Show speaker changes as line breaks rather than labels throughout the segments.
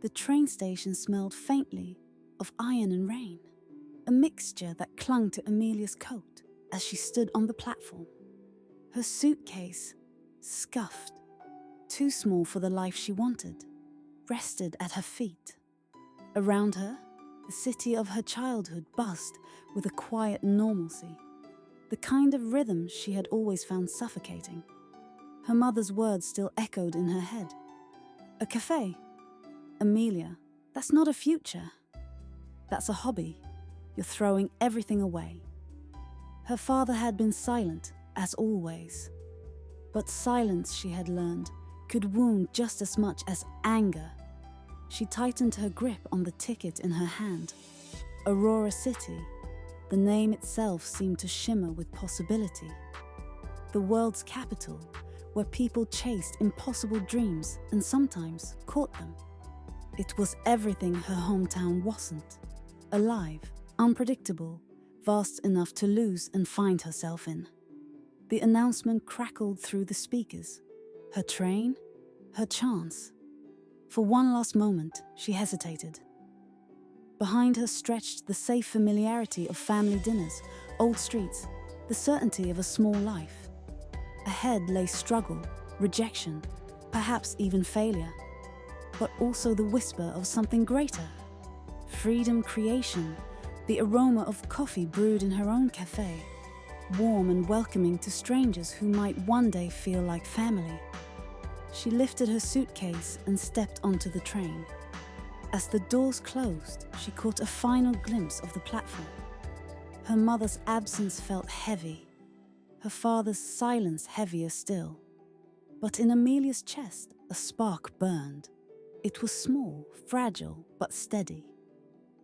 The train station smelled faintly of iron and rain, a mixture that clung to Amelia's coat as she stood on the platform. Her suitcase, scuffed, too small for the life she wanted, rested at her feet. Around her, the city of her childhood buzzed with a quiet normalcy, the kind of rhythm she had always found suffocating. Her mother's words still echoed in her head. A café? Amelia, that's not a future. That's a hobby. You're throwing everything away. Her father had been silent, as always. But silence, she had learned, could wound just as much as anger. She tightened her grip on the ticket in her hand. Aurora City. The name itself seemed to shimmer with possibility. The world's capital, where people chased impossible dreams and sometimes caught them. It was everything her hometown wasn't. Alive, unpredictable, vast enough to lose and find herself in. The announcement crackled through the speakers. Her train, her chance. For one last moment, she hesitated. Behind her stretched the safe familiarity of family dinners, old streets, the certainty of a small life. Ahead lay struggle, rejection, perhaps even failure, but also the whisper of something greater. Freedom, creation, the aroma of coffee brewed in her own café, warm and welcoming to strangers who might one day feel like family. She lifted her suitcase and stepped onto the train. As the doors closed, she caught a final glimpse of the platform. Her mother's absence felt heavy, her father's silence heavier still. But in Amelia's chest, a spark burned. It was small, fragile, but steady.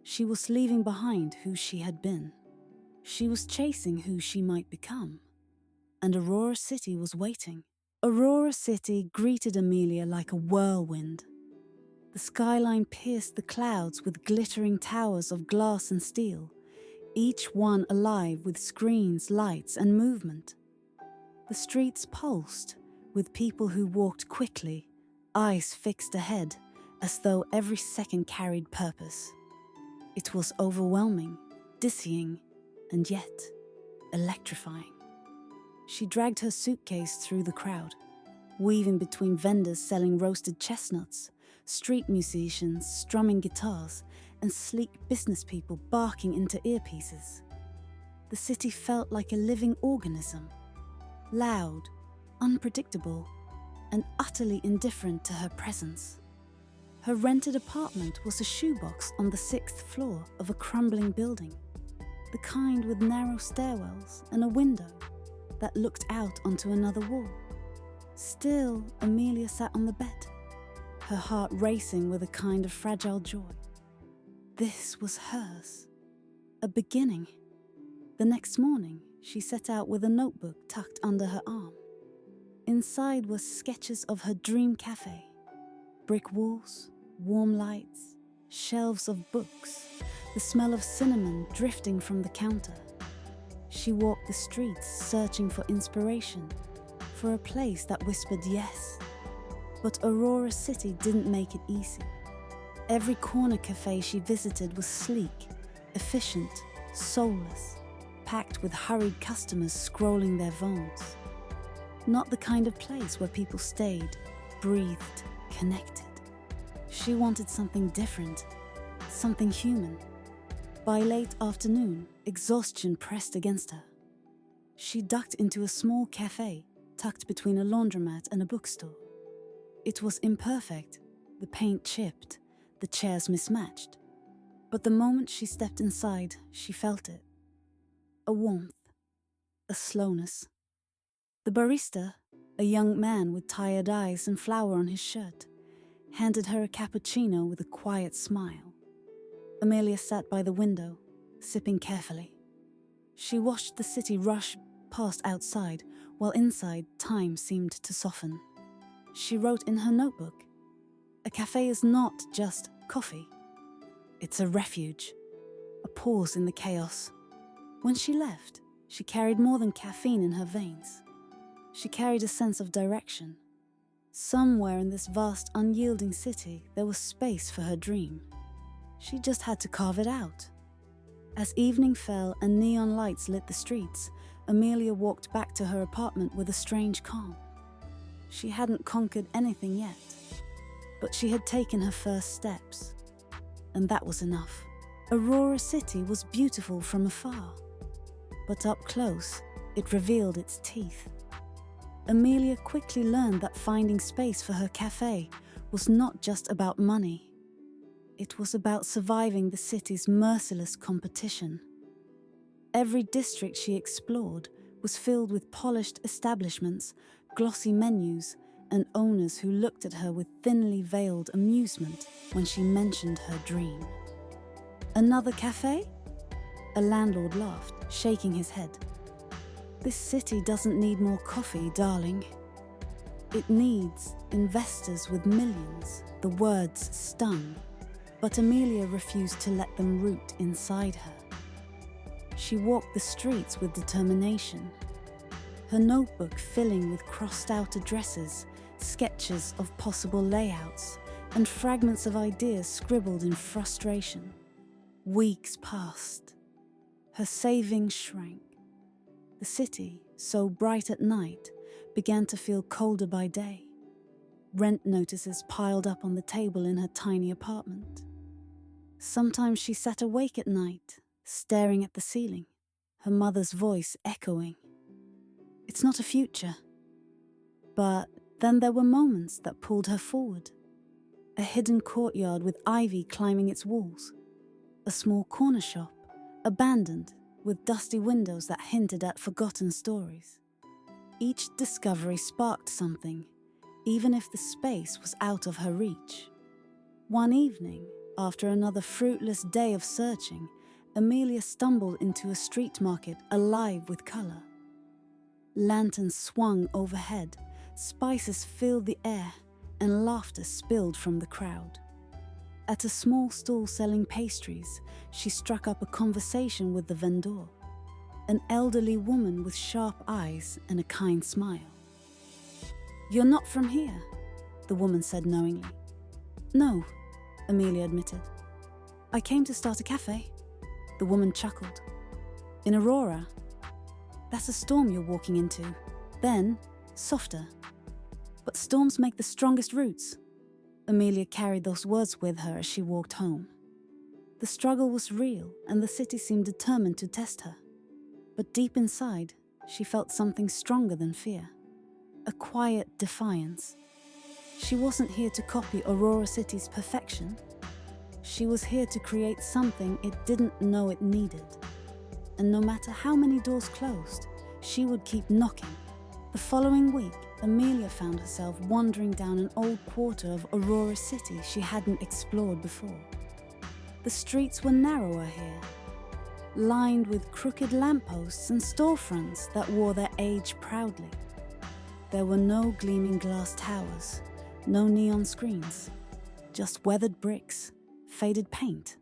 She was leaving behind who she had been. She was chasing who she might become. And Aurora City was waiting. Aurora City greeted Amelia like a whirlwind. The skyline pierced the clouds with glittering towers of glass and steel, each one alive with screens, lights, and movement. The streets pulsed with people who walked quickly, eyes fixed ahead, as though every second carried purpose. It was overwhelming, dizzying, and yet electrifying. She dragged her suitcase through the crowd, weaving between vendors selling roasted chestnuts, street musicians strumming guitars, and sleek business people barking into earpieces. The city felt like a living organism, loud, unpredictable, and utterly indifferent to her presence. Her rented apartment was a shoebox on the 6th floor of a crumbling building, the kind with narrow stairwells and a window that looked out onto another wall. Still, Amelia sat on the bed, her heart racing with a kind of fragile joy. This was hers, a beginning. The next morning, she set out with a notebook tucked under her arm. Inside were sketches of her dream cafe, brick walls, warm lights, shelves of books, the smell of cinnamon drifting from the counter. She walked the streets searching for inspiration, for a place that whispered yes. But Aurora City didn't make it easy. Every corner cafe she visited was sleek, efficient, soulless, packed with hurried customers scrolling their phones. Not the kind of place where people stayed, breathed, connected. She wanted something different, something human. By late afternoon, exhaustion pressed against her. She ducked into a small cafe tucked between a laundromat and a bookstore. It was imperfect, the paint chipped, the chairs mismatched. But the moment she stepped inside, she felt it. A warmth, a slowness. The barista, a young man with tired eyes and flour on his shirt, handed her a cappuccino with a quiet smile. Amelia sat by the window, sipping carefully. She watched the city rush past outside, while inside time seemed to soften. She wrote in her notebook, "A cafe is not just coffee. It's a refuge, a pause in the chaos." When she left, she carried more than caffeine in her veins. She carried a sense of direction. Somewhere in this vast, unyielding city, there was space for her dream. She just had to carve it out. As evening fell and neon lights lit the streets, Amelia walked back to her apartment with a strange calm. She hadn't conquered anything yet, but she had taken her first steps. And that was enough. Aurora City was beautiful from afar, but up close, it revealed its teeth. Amelia quickly learned that finding space for her café was not just about money. It was about surviving the city's merciless competition. Every district she explored was filled with polished establishments, glossy menus, and owners who looked at her with thinly veiled amusement when she mentioned her dream. Another café? A landlord laughed, shaking his head. This city doesn't need more coffee, darling. It needs investors with millions. The words stung, but Amelia refused to let them root inside her. She walked the streets with determination, her notebook filling with crossed-out addresses, sketches of possible layouts, and fragments of ideas scribbled in frustration. Weeks passed. Her savings shrank. The city, so bright at night, began to feel colder by day. Rent notices piled up on the table in her tiny apartment. Sometimes she sat awake at night, staring at the ceiling, her mother's voice echoing. It's not a future. But then there were moments that pulled her forward. A hidden courtyard with ivy climbing its walls. A small corner shop, abandoned, with dusty windows that hinted at forgotten stories. Each discovery sparked something, even if the space was out of her reach. One evening, after another fruitless day of searching, Amelia stumbled into a street market alive with colour. Lanterns swung overhead, spices filled the air, and laughter spilled from the crowd. At a small stall selling pastries, she struck up a conversation with the vendor, an elderly woman with sharp eyes and a kind smile. "You're not from here," the woman said knowingly. "No," Amelia admitted. "I came to start a cafe." The woman chuckled. "In Aurora? That's a storm you're walking into. Then, softer. But storms make the strongest roots." Amelia carried those words with her as she walked home. The struggle was real, and the city seemed determined to test her. But deep inside, she felt something stronger than fear. A quiet defiance. She wasn't here to copy Aurora City's perfection. She was here to create something it didn't know it needed. And no matter how many doors closed, she would keep knocking. The following week, Amelia found herself wandering down an old quarter of Aurora City she hadn't explored before. The streets were narrower here, lined with crooked lampposts and storefronts that wore their age proudly. There were no gleaming glass towers, no neon screens, just weathered bricks, faded paint,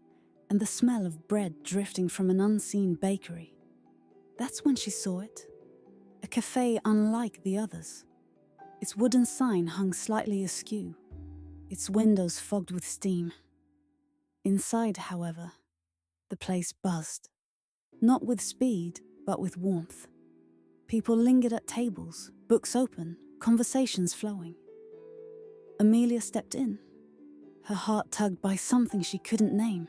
and the smell of bread drifting from an unseen bakery. That's when she saw it. A café unlike the others. Its wooden sign hung slightly askew, its windows fogged with steam. Inside, however, the place buzzed. Not with speed, but with warmth. People lingered at tables, books open, conversations flowing. Amelia stepped in, her heart tugged by something she couldn't name.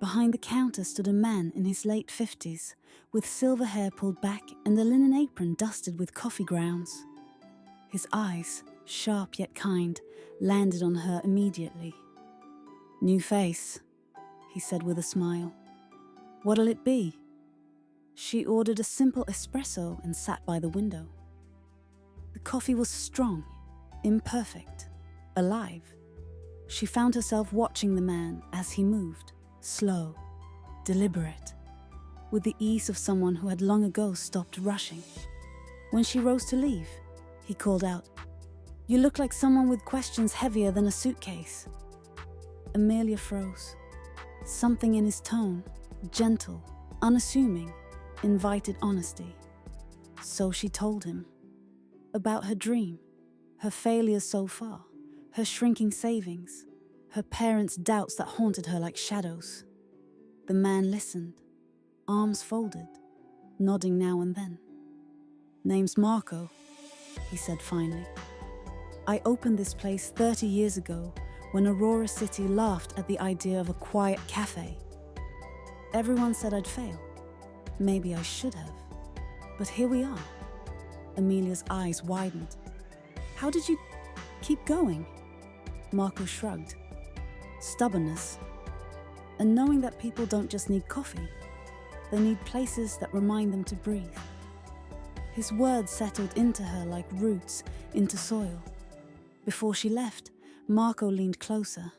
Behind the counter stood a man in his late 50s, with silver hair pulled back and a linen apron dusted with coffee grounds. His eyes, sharp yet kind, landed on her immediately. "New face," he said with a smile. "What'll it be?" She ordered a simple espresso and sat by the window. The coffee was strong, imperfect, alive. She found herself watching the man as he moved, slow, deliberate, with the ease of someone who had long ago stopped rushing. When she rose to leave, he called out, "You look like someone with questions heavier than a suitcase." Amelia froze. Something in his tone, gentle, unassuming, invited honesty. So she told him about her dream, Her failures so far, her shrinking savings, her parents' doubts that haunted her like shadows. The man listened, arms folded, nodding now and then. "Name's Marco," he said finally. "I opened this place 30 years ago when Aurora City laughed at the idea of a quiet café. Everyone said I'd fail. Maybe I should have. But here we are." Amelia's eyes widened. "How did you keep going?" Marco shrugged. "Stubbornness. And knowing that people don't just need coffee, they need places that remind them to breathe." His words settled into her like roots into soil. Before she left, Marco leaned closer.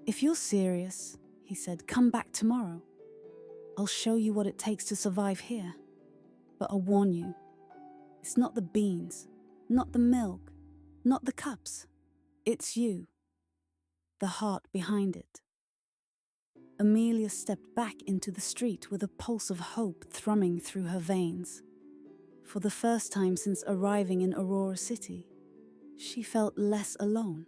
"If you're serious," he said, "come back tomorrow. I'll show you what it takes to survive here. But I'll warn you, it's not the beans, not the milk, not the cups. It's you. The heart behind it." Amelia stepped back into the street with a pulse of hope thrumming through her veins. For the first time since arriving in Aurora City, she felt less alone.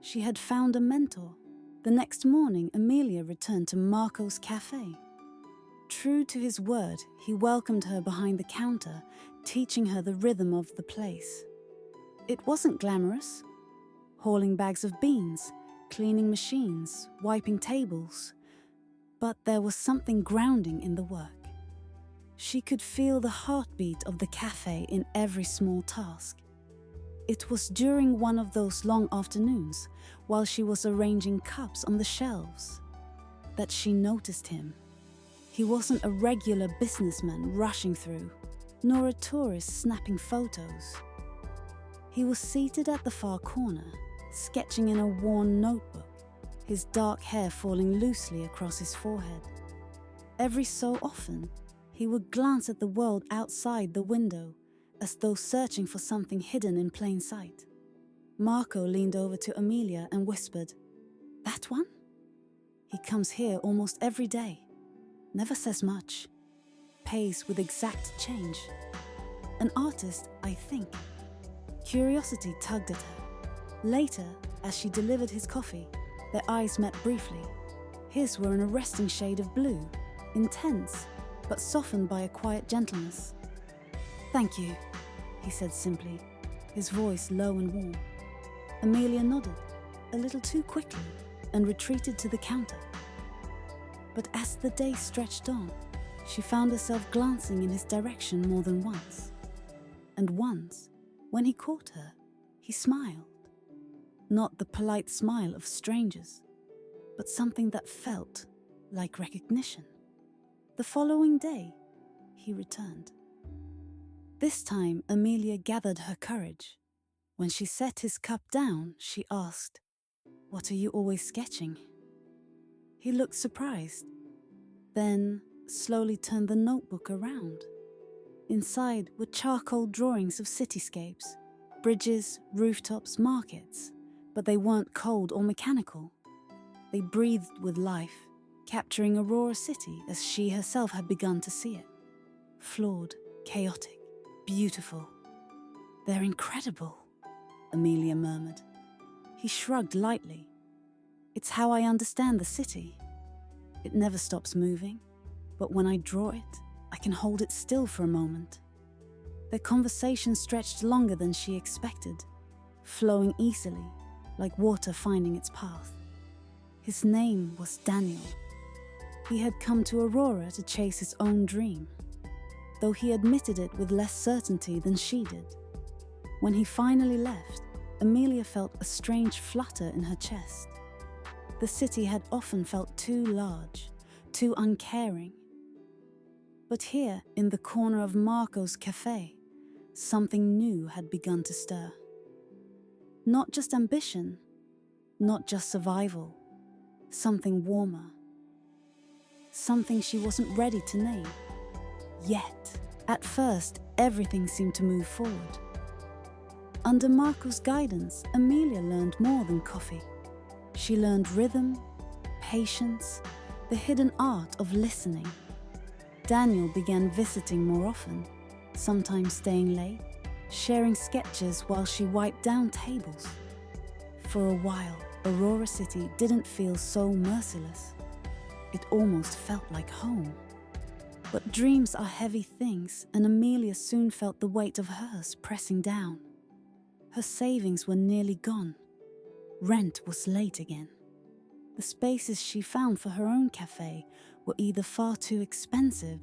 She had found a mentor. The next morning, Amelia returned to Marco's café. True to his word, he welcomed her behind the counter, teaching her the rhythm of the place. It wasn't glamorous. Hauling bags of beans, cleaning machines, wiping tables. But there was something grounding in the work. She could feel the heartbeat of the cafe in every small task. It was during one of those long afternoons, while she was arranging cups on the shelves, that she noticed him. He wasn't a regular businessman rushing through, nor a tourist snapping photos. He was seated at the far corner, sketching in a worn notebook, his dark hair falling loosely across his forehead. Every so often, he would glance at the world outside the window, as though searching for something hidden in plain sight. Marco leaned over to Amelia and whispered, "That one? He comes here almost every day. Never says much. Pays with exact change. An artist, I think." Curiosity tugged at her. Later, as she delivered his coffee, their eyes met briefly. His were an arresting shade of blue, intense, but softened by a quiet gentleness. "Thank you," he said simply, his voice low and warm. Amelia nodded, a little too quickly, and retreated to the counter. But as the day stretched on, she found herself glancing in his direction more than once. And once, when he caught her, he smiled. Not the polite smile of strangers, but something that felt like recognition. The following day, he returned. This time, Amelia gathered her courage. When she set his cup down, she asked, "What are you always sketching?" He looked surprised, then slowly turned the notebook around. Inside were charcoal drawings of cityscapes, bridges, rooftops, markets, but they weren't cold or mechanical. They breathed with life, capturing Aurora City as she herself had begun to see it. Flawed, chaotic, beautiful. "They're incredible," Amelia murmured. He shrugged lightly. "It's how I understand the city. It never stops moving, but when I draw it, I can hold it still for a moment." Their conversation stretched longer than she expected, flowing easily, like water finding its path. His name was Daniel. He had come to Aurora to chase his own dream, though he admitted it with less certainty than she did. When he finally left, Amelia felt a strange flutter in her chest. The city had often felt too large, too uncaring. But here, in the corner of Marco's café, something new had begun to stir. Not just ambition, not just survival, something warmer. Something she wasn't ready to name. Yet, at first, everything seemed to move forward. Under Marco's guidance, Amelia learned more than coffee. She learned rhythm, patience, the hidden art of listening. Daniel began visiting more often, sometimes staying late, sharing sketches while she wiped down tables. For a while, Aurora City didn't feel so merciless. It almost felt like home. But dreams are heavy things, and Amelia soon felt the weight of hers pressing down. Her savings were nearly gone. Rent was late again. The spaces she found for her own café were either far too expensive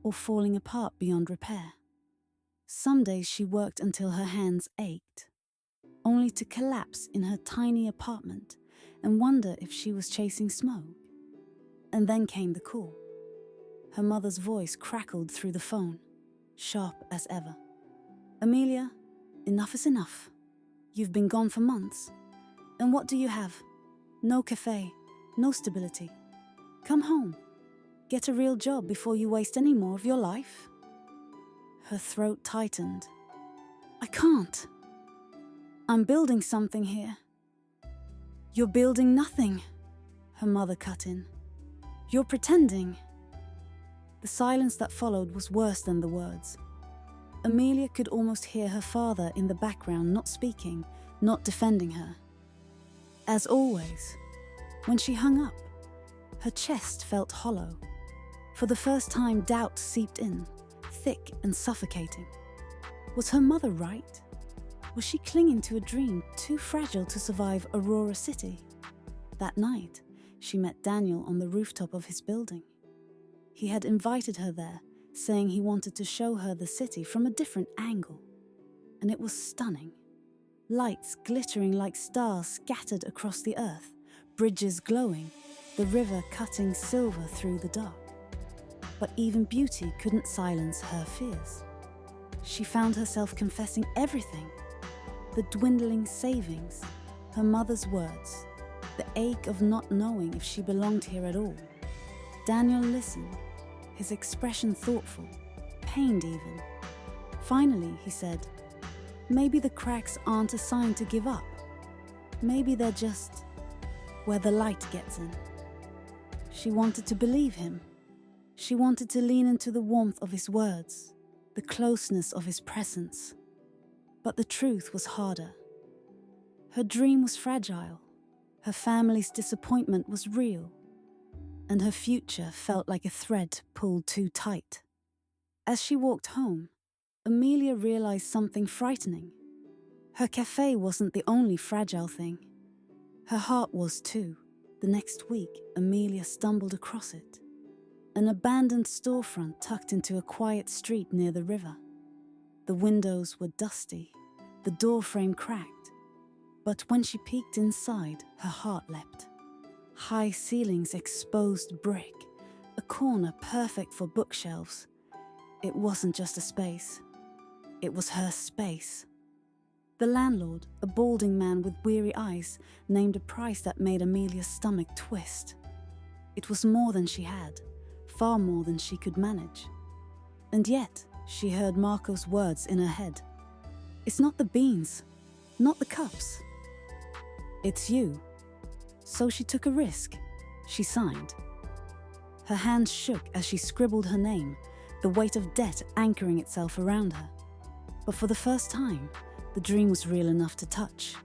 or falling apart beyond repair. Some days she worked until her hands ached, only to collapse in her tiny apartment and wonder if she was chasing smoke. And then came the call. Her mother's voice crackled through the phone, sharp as ever. "Amelia, enough is enough. You've been gone for months. And what do you have? No café, no stability. Come home. Get a real job before you waste any more of your life." Her throat tightened. "I can't. I'm building something here." "You're building nothing," her mother cut in. "You're pretending." The silence that followed was worse than the words. Amelia could almost hear her father in the background, not speaking, not defending her. As always, when she hung up, her chest felt hollow. For the first time, doubt seeped in, thick and suffocating. Was her mother right? Was she clinging to a dream too fragile to survive Aurora City? That night, she met Daniel on the rooftop of his building. He had invited her there, saying he wanted to show her the city from a different angle. And it was stunning. Lights glittering like stars scattered across the earth, bridges glowing, the river cutting silver through the dark. But even beauty couldn't silence her fears. She found herself confessing everything. The dwindling savings, her mother's words, the ache of not knowing if she belonged here at all. Daniel listened, his expression thoughtful, pained even. Finally, he said, "Maybe the cracks aren't a sign to give up. Maybe they're just where the light gets in." She wanted to believe him. She wanted to lean into the warmth of his words, the closeness of his presence. But the truth was harder. Her dream was fragile. Her family's disappointment was real. And her future felt like a thread pulled too tight. As she walked home, Amelia realized something frightening. Her café wasn't the only fragile thing. Her heart was too. The next week, Amelia stumbled across it. An abandoned storefront tucked into a quiet street near the river. The windows were dusty, the door frame cracked. But when she peeked inside, her heart leapt. High ceilings, exposed brick, a corner perfect for bookshelves. It wasn't just a space. It was her space. The landlord, a balding man with weary eyes, named a price that made Amelia's stomach twist. It was more than she had, far more than she could manage. And yet, she heard Marco's words in her head. "It's not the beans, not the cups. It's you." So she took a risk. She signed. Her hands shook as she scribbled her name, the weight of debt anchoring itself around her. But for the first time, the dream was real enough to touch.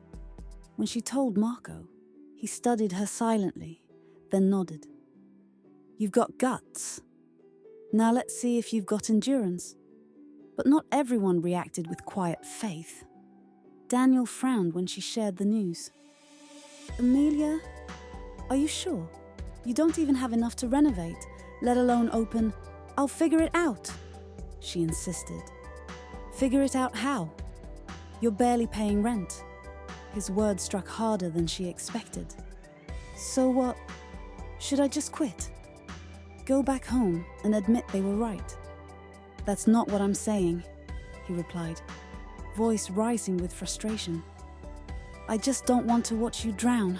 When she told Marco, he studied her silently, then nodded. "You've got guts. Now let's see if you've got endurance." But not everyone reacted with quiet faith. Daniel frowned when she shared the news. "Amelia, are you sure? You don't even have enough to renovate, let alone open. I'll figure it out," she insisted. "Figure it out how? You're barely paying rent." His words struck harder than she expected. "So what? Should I just quit? Go back home and admit they were right?" "That's not what I'm saying," he replied, voice rising with frustration. "I just don't want to watch you drown."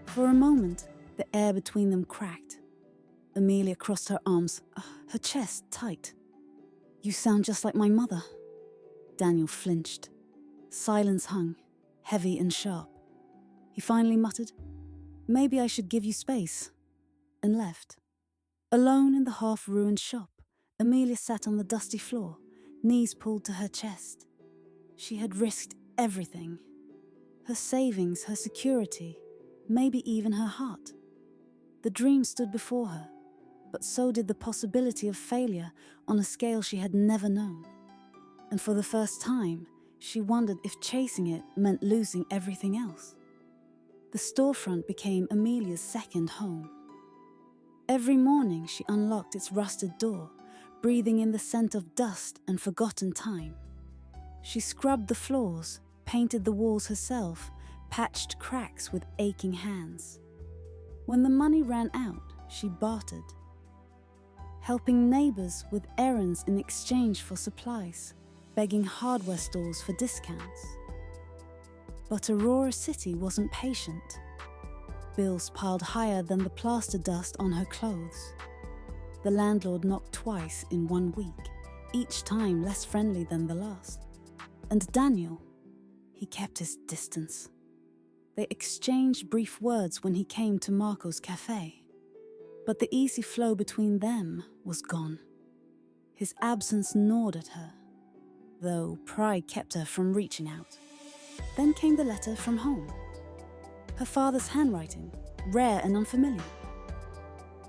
For a moment, the air between them cracked. Amelia crossed her arms, her chest tight. "You sound just like my mother." Daniel flinched. Silence hung, heavy and sharp. He finally muttered, "Maybe I should give you space," and left. Alone in the half-ruined shop, Amelia sat on the dusty floor, knees pulled to her chest. She had risked everything. Her savings, her security, maybe even her heart. The dream stood before her, but so did the possibility of failure on a scale she had never known. And for the first time, she wondered if chasing it meant losing everything else. The storefront became Amelia's second home. Every morning she unlocked its rusted door, breathing in the scent of dust and forgotten time. She scrubbed the floors, painted the walls herself, patched cracks with aching hands. When the money ran out, she bartered, helping neighbors with errands in exchange for supplies, begging hardware stores for discounts. But Aurora City wasn't patient. Bills piled higher than the plaster dust on her clothes. The landlord knocked twice in 1 week, each time less friendly than the last. And Daniel, he kept his distance. They exchanged brief words when he came to Marco's café, but the easy flow between them was gone. His absence gnawed at her, though pride kept her from reaching out. Then came the letter from home. Her father's handwriting, rare and unfamiliar.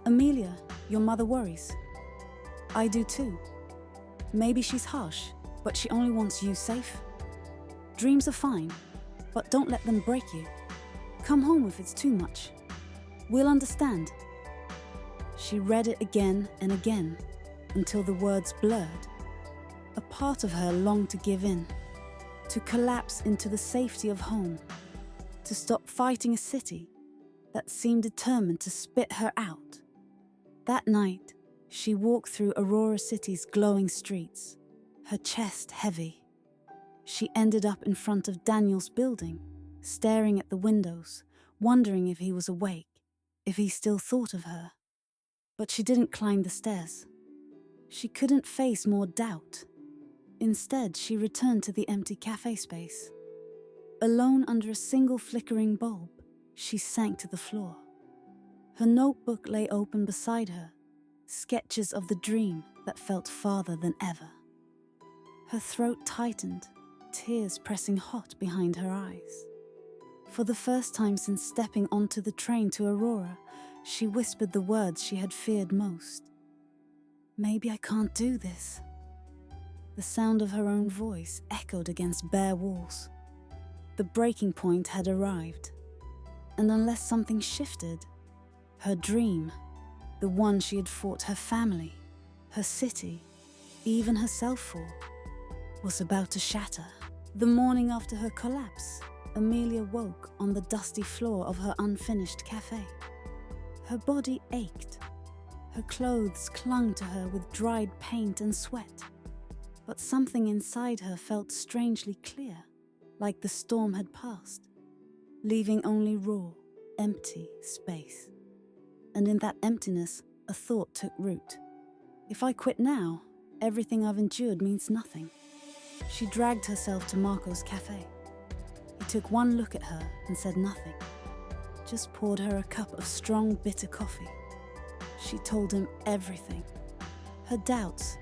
Amelia, your mother worries. I do too. Maybe she's harsh, but she only wants you safe. Dreams are fine, but don't let them break you. Come home if it's too much. We'll understand. She read it again and again, until the words blurred. A part of her longed to give in, to collapse into the safety of home, to stop fighting a city that seemed determined to spit her out. That night, she walked through Aurora City's glowing streets, her chest heavy. She ended up in front of Daniel's building, staring at the windows, wondering if he was awake, if he still thought of her. But she didn't climb the stairs. She couldn't face more doubt. Instead, she returned to the empty cafe space. Alone under a single flickering bulb, she sank to the floor. Her notebook lay open beside her, sketches of the dream that felt farther than ever. Her throat tightened, tears pressing hot behind her eyes. For the first time since stepping onto the train to Aurora, she whispered the words she had feared most. Maybe I can't do this. The sound of her own voice echoed against bare walls. The breaking point had arrived, and unless something shifted, her dream, the one she had fought her family, her city, even herself for, was about to shatter. The morning after her collapse, Amelia woke on the dusty floor of her unfinished cafe. Her body ached. Her clothes clung to her with dried paint and sweat. But something inside her felt strangely clear, like the storm had passed, leaving only raw, empty space. And in that emptiness, a thought took root. If I quit now, everything I've endured means nothing. She dragged herself to Marco's cafe. He took one look at her and said nothing, just poured her a cup of strong, bitter coffee. She told him everything. Her doubts,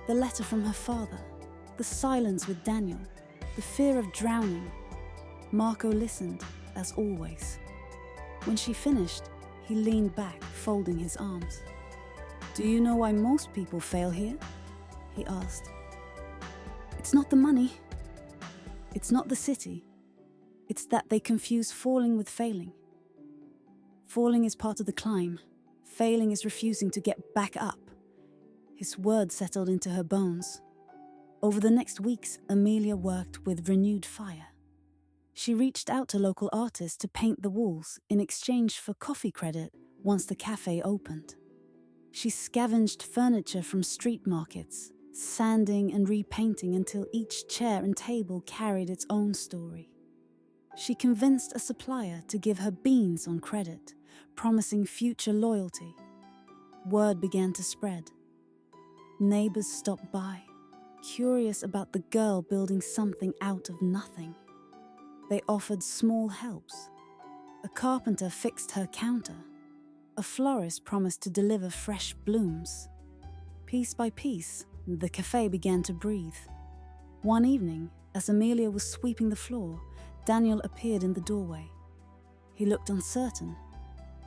the letter from her father, the silence with Daniel, the fear of drowning. Marco listened, as always. When she finished, he leaned back, folding his arms. Do you know why most people fail here? He asked. It's not the money. It's not the city. It's that they confuse falling with failing. Falling is part of the climb. Failing is refusing to get back up. His words settled into her bones. Over the next weeks, Amelia worked with renewed fire. She reached out to local artists to paint the walls in exchange for coffee credit once the cafe opened. She scavenged furniture from street markets, sanding and repainting until each chair and table carried its own story. She convinced a supplier to give her beans on credit, promising future loyalty. Word began to spread. Neighbors stopped by, curious about the girl building something out of nothing. They offered small helps. A carpenter fixed her counter. A florist promised to deliver fresh blooms. Piece by piece, the cafe began to breathe. One evening, As Amelia was sweeping the floor, Daniel appeared in the doorway. He looked uncertain,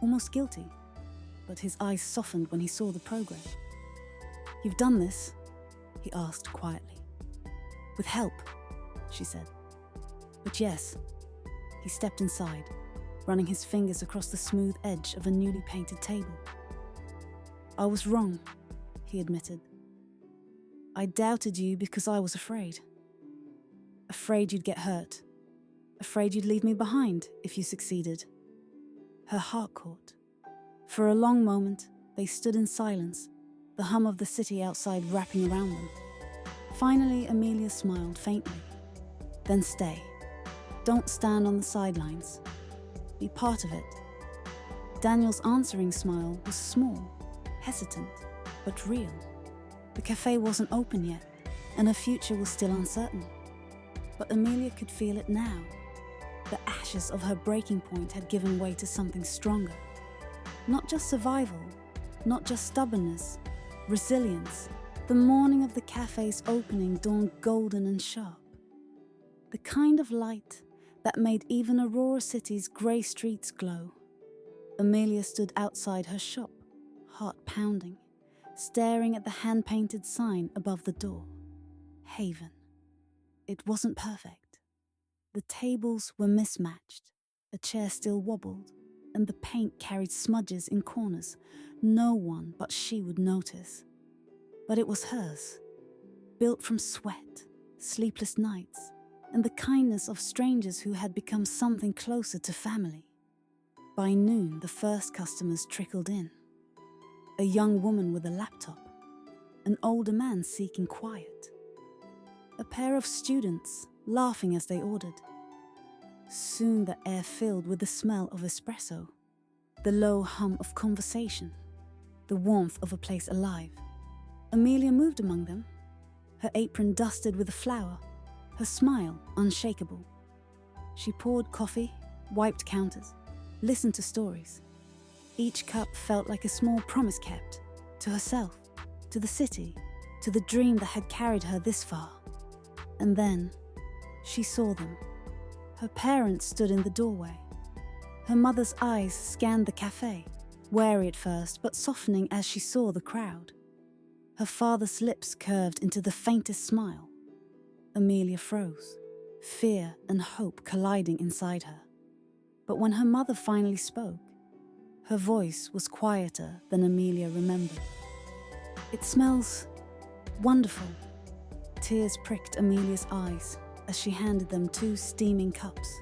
almost guilty, but his eyes softened when he saw the progress. "You've done this?" he asked quietly. "With help," she said. "But yes." He stepped inside, running his fingers across the smooth edge of a newly painted table. "I was wrong," he admitted. "I doubted you because I was afraid. Afraid you'd get hurt. Afraid you'd leave me behind if you succeeded." Her heart caught. For a long moment, they stood in silence, the hum of the city outside wrapping around them. Finally, Amelia smiled faintly. "Then stay. Don't stand on the sidelines. Be part of it." Daniel's answering smile was small, hesitant, but real. The cafe wasn't open yet, and her future was still uncertain. But Amelia could feel it now. The ashes of her breaking point had given way to something stronger. Not just survival, not just stubbornness, resilience. The morning of the cafe's opening dawned golden and sharp. The kind of light that made even Aurora City's grey streets glow. Amelia stood outside her shop, heart pounding, staring at the hand-painted sign above the door. Haven. It wasn't perfect. The tables were mismatched, a chair still wobbled, and the paint carried smudges in corners no one but she would notice. But it was hers, built from sweat, sleepless nights, and the kindness of strangers who had become something closer to family. By noon, the first customers trickled in. A young woman with a laptop, an older man seeking quiet, a pair of students laughing as they ordered. Soon the air filled with the smell of espresso, the low hum of conversation, the warmth of a place alive. Amelia moved among them, her apron dusted with a flower, her smile unshakable. She poured coffee, wiped counters, listened to stories. Each cup felt like a small promise kept, to herself, to the city, to the dream that had carried her this far. And then, she saw them. Her parents stood in the doorway. Her mother's eyes scanned the cafe, wary at first, but softening as she saw the crowd. Her father's lips curved into the faintest smile. Amelia froze, fear and hope colliding inside her. But when her mother finally spoke, her voice was quieter than Amelia remembered. "It smells wonderful." Tears pricked Amelia's eyes as she handed them 2 steaming cups.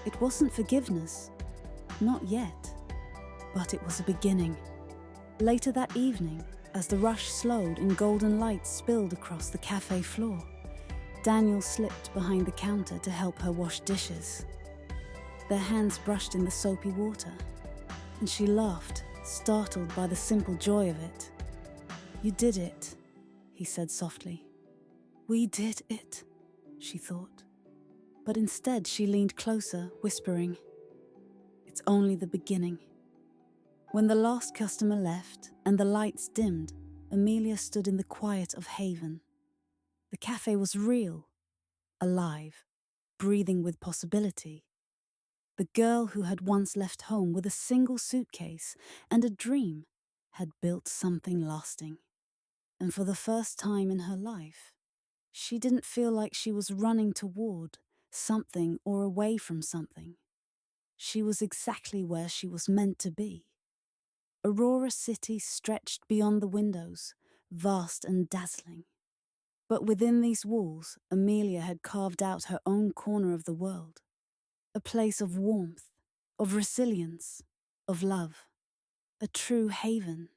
It wasn't forgiveness, not yet, but it was a beginning. Later that evening, as the rush slowed and golden lights spilled across the cafe floor, Daniel slipped behind the counter to help her wash dishes. Their hands brushed in the soapy water, and she laughed, startled by the simple joy of it. "You did it," he said softly. "We did it," she thought. But instead she leaned closer, whispering, "It's only the beginning." When the last customer left and the lights dimmed, Amelia stood in the quiet of Haven. The cafe was real, alive, breathing with possibility. The girl who had once left home with a single suitcase and a dream had built something lasting. And for the first time in her life, she didn't feel like she was running toward something or away from something. She was exactly where she was meant to be. Aurora City stretched beyond the windows, vast and dazzling. But within these walls, Amelia had carved out her own corner of the world. A place of warmth, of resilience, of love. A true haven.